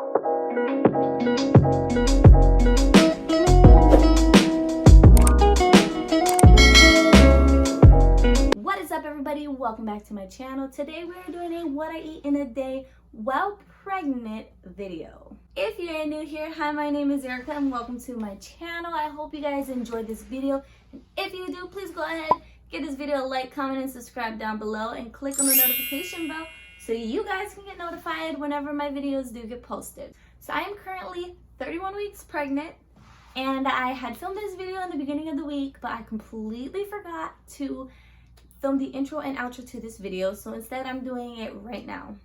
What is up, everybody? Welcome back to my channel. Today we are doing a what I eat in a day while pregnant video. If you're new here, hi, my name is Erica and welcome to my channel. I hope you guys enjoyed this video, and if you do, please go ahead, give this video a like, comment, and subscribe down below, and click on the notification bell so you guys can get notified whenever my videos do get posted. So I am currently 31 weeks pregnant, and I had filmed this video in the beginning of the week, but I completely forgot to film the intro and outro to this video, so instead I'm doing it right now.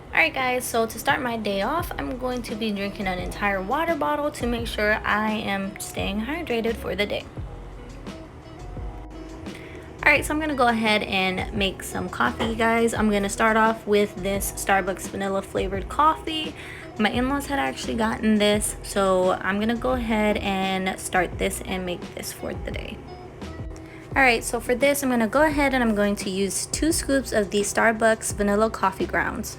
Alright guys, so to start my day off, I'm going to be drinking an entire water bottle to make sure I am staying hydrated for the day. Alright, so I'm going to go ahead and make some coffee, guys. I'm going to start off with this Starbucks vanilla flavored coffee. My in-laws had actually gotten this, so I'm going to go ahead and start this and make this for the day. Alright, so for this I'm going to go ahead and I'm going to use 2 scoops of the Starbucks vanilla coffee grounds.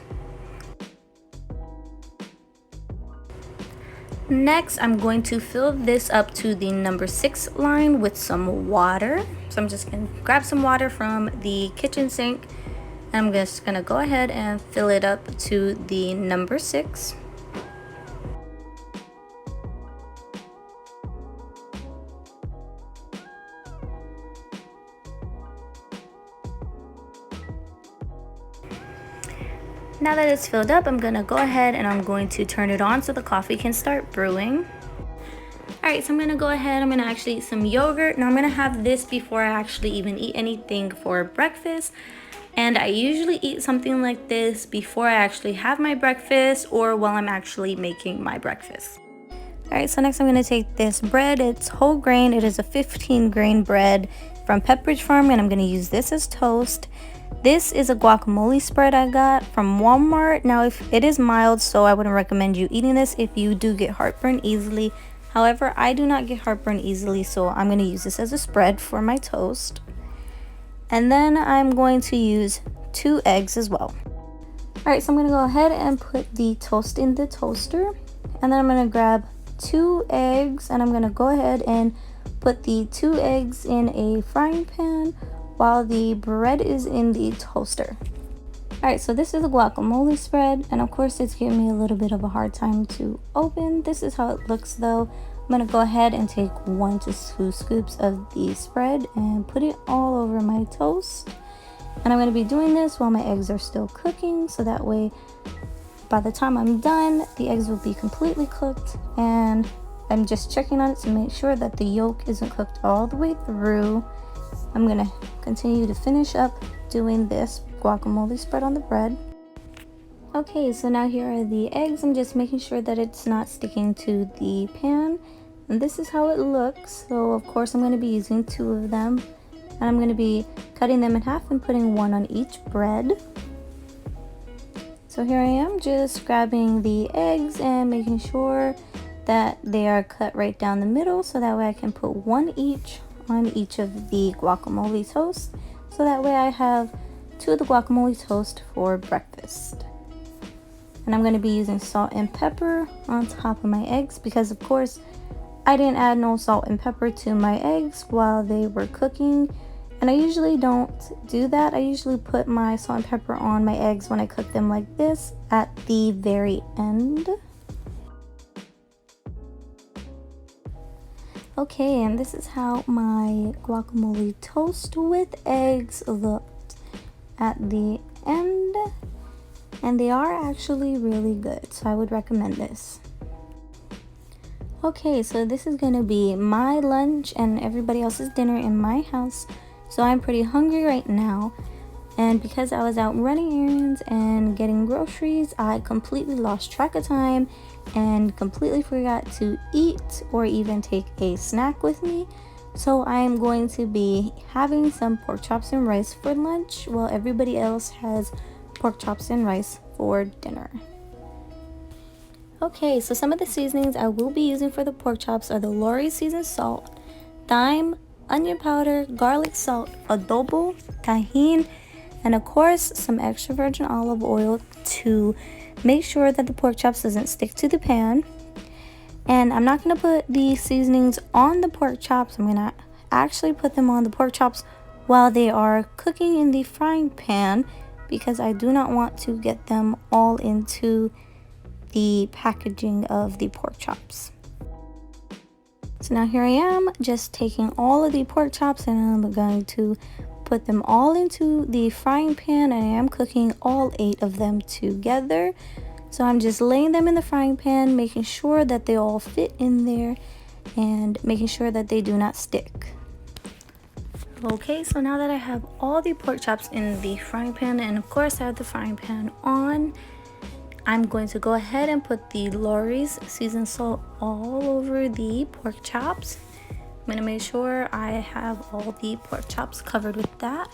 Next, I'm going to fill this up to the number 6 line with some water. So I'm just going to grab some water from the kitchen sink, and I'm just going to go ahead and fill it up to the number 6. Now that it's filled up, I'm going to go ahead and I'm going to turn it on so the coffee can start brewing. Alright, so I'm going to go ahead, I'm going to actually eat some yogurt. Now I'm going to have this before I actually even eat anything for breakfast. And I usually eat something like this before I actually have my breakfast or while I'm actually making my breakfast. Alright, so next I'm going to take this bread. It's whole grain. It is a 15 grain bread from Pepperidge Farm, and I'm going to use this as toast. This is a guacamole spread I got from Walmart. Now, if it is mild, so I wouldn't recommend you eating this if you do get heartburn easily. However, I do not get heartburn easily, so I'm going to use this as a spread for my toast. And then I'm going to use 2 eggs as well. Alright, so I'm going to go ahead and put the toast in the toaster. And then I'm going to grab 2 eggs, and I'm going to go ahead and put the 2 eggs in a frying pan while the bread is in the toaster. Alright, so this is the guacamole spread, and of course it's giving me a little bit of a hard time to open. This is how it looks though. I'm going to go ahead and take 1 to 2 scoops of the spread and put it all over my toast. And I'm going to be doing this while my eggs are still cooking, so that way by the time I'm done, the eggs will be completely cooked, and I'm just checking on it to make sure that the yolk isn't cooked all the way through. I'm going to continue to finish up doing this guacamole spread on the bread. Okay, so now here are the eggs. I'm just making sure that it's not sticking to the pan. And this is how it looks. So of course I'm going to be using 2 of them. And I'm going to be cutting them in half and putting 1 on each bread. So here I am just grabbing the eggs and making sure that they are cut right down the middle, so that way I can put 1 each on each of the guacamole toast, so that way I have 2 of the guacamole toast for breakfast. And I'm going to be using salt and pepper on top of my eggs because of course I didn't add no salt and pepper to my eggs while they were cooking, and I usually don't do that. I usually put my salt and pepper on my eggs when I cook them like this at the very end. Okay, and this is how my guacamole toast with eggs looked at the end, and they are actually really good, so I would recommend this. Okay, so this is gonna be my lunch and everybody else's dinner in my house, so I'm pretty hungry right now. And because I was out running errands and getting groceries, I completely lost track of time and completely forgot to eat or even take a snack with me. So I'm going to be having some pork chops and rice for lunch while everybody else has pork chops and rice for dinner. Okay, so some of the seasonings I will be using for the pork chops are the Lori seasoned salt, thyme, onion powder, garlic salt, adobo, tajin, and of course some extra virgin olive oil to make sure that the pork chops doesn't stick to the pan. And I'm not going to put the seasonings on the pork chops. I'm going to actually put them on the pork chops while they are cooking in the frying pan, because I do not want to get them all into the packaging of the pork chops. So now here I am just taking all of the pork chops and I'm going to put them all into the frying pan, and I am cooking all 8 of them together. So I'm just laying them in the frying pan, making sure that they all fit in there and making sure that they do not stick. Okay, so now that I have all the pork chops in the frying pan, and of course I have the frying pan on, I'm going to go ahead and put the Lawry's seasoned salt all over the pork chops. I'm going to make sure I have all the pork chops covered with that.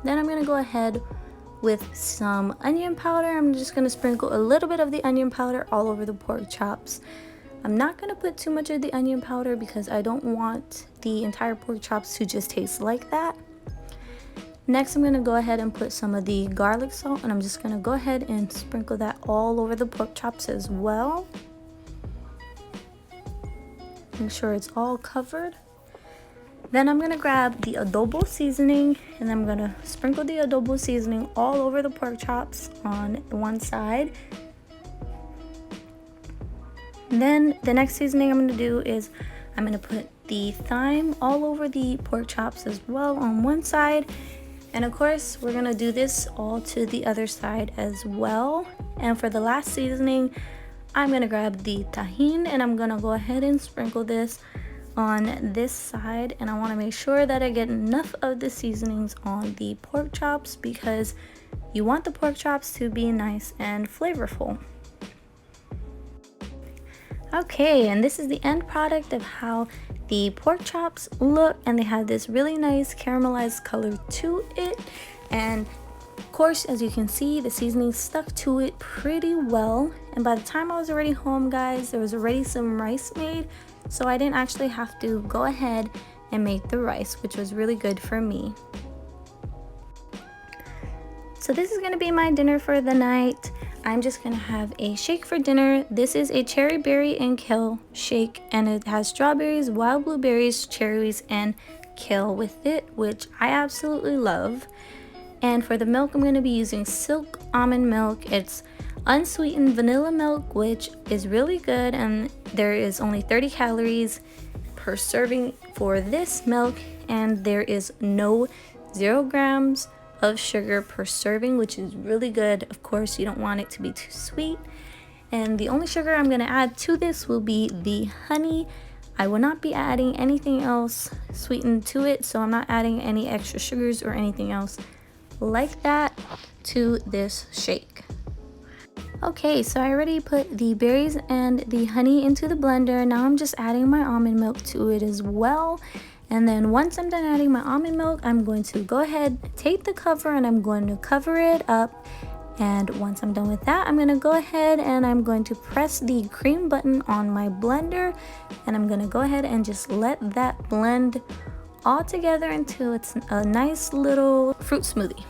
Then I'm going to go ahead with some onion powder. I'm just going to sprinkle a little bit of the onion powder all over the pork chops. I'm not going to put too much of the onion powder because I don't want the entire pork chops to just taste like that. Next, I'm going to go ahead and put some of the garlic salt, and I'm just going to go ahead and sprinkle that all over the pork chops as well. Make sure it's all covered. Then I'm going to grab the adobo seasoning, and I'm going to sprinkle the adobo seasoning all over the pork chops on one side. And then the next seasoning I'm going to do is I'm going to put the thyme all over the pork chops as well on one side. And of course, we're going to do this all to the other side as well. And for the last seasoning, I'm going to grab the tahini, and I'm going to go ahead and sprinkle this on this side, and I want to make sure that I get enough of the seasonings on the pork chops because you want the pork chops to be nice and flavorful. Okay, and this is the end product of how the pork chops look, and they have this really nice caramelized color to it. And of course, as you can see, the seasoning stuck to it pretty well. And by the time I was already home, guys, there was already some rice made, so I didn't actually have to go ahead and make the rice, which was really good for me. So this is going to be my dinner for the night. I'm just going to have a shake for dinner. This is a cherry berry and kale shake, and it has strawberries, wild blueberries, cherries, and kale with it, which I absolutely love. And for the milk, I'm going to be using Silk almond milk. It's unsweetened vanilla milk, which is really good, and there is only 30 calories per serving for this milk, and there is no 0 grams of sugar per serving, which is really good. Of course, you don't want it to be too sweet. And the only sugar I'm going to add to this will be the honey. I will not be adding anything else sweetened to it, so I'm not adding any extra sugars or anything else like that to this shake. Okay, so I already put the berries and the honey into the blender. Now I'm just adding my almond milk to it as well. And then once I'm done adding my almond milk, I'm going to go ahead, take the cover, and I'm going to cover it up. And once I'm done with that, I'm going to go ahead and I'm going to press the cream button on my blender, and I'm going to go ahead and just let that blend all together until it's a nice little fruit smoothie.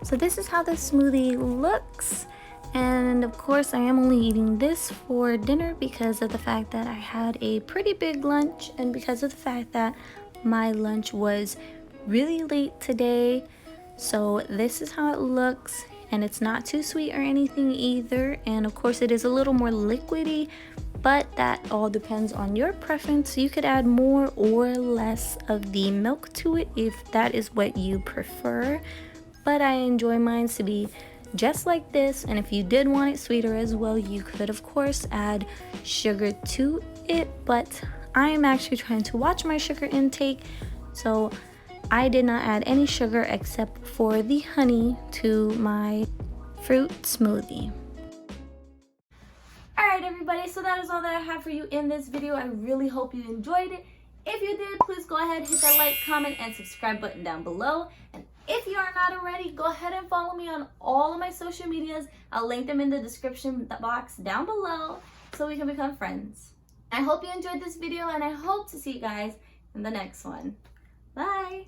So this is how the smoothie looks. And of course, I am only eating this for dinner because of the fact that I had a pretty big lunch, and because of the fact that my lunch was really late today. So this is how it looks, and it's not too sweet or anything either. And of course, it is a little more liquidy, but that all depends on your preference. You could add more or less of the milk to it if that is what you prefer. But I enjoy mine to be just like this, and if you did want it sweeter as well, you could of course add sugar to it, but I am actually trying to watch my sugar intake, so I did not add any sugar except for the honey to my fruit smoothie. Alright everybody, so that is all that I have for you in this video. I really hope you enjoyed it. If you did, please go ahead, hit that like, comment, and subscribe button down below. And if you are not already, go ahead and follow me on all of my social medias. I'll link them in the description box down below so we can become friends. I hope you enjoyed this video, and I hope to see you guys in the next one. Bye.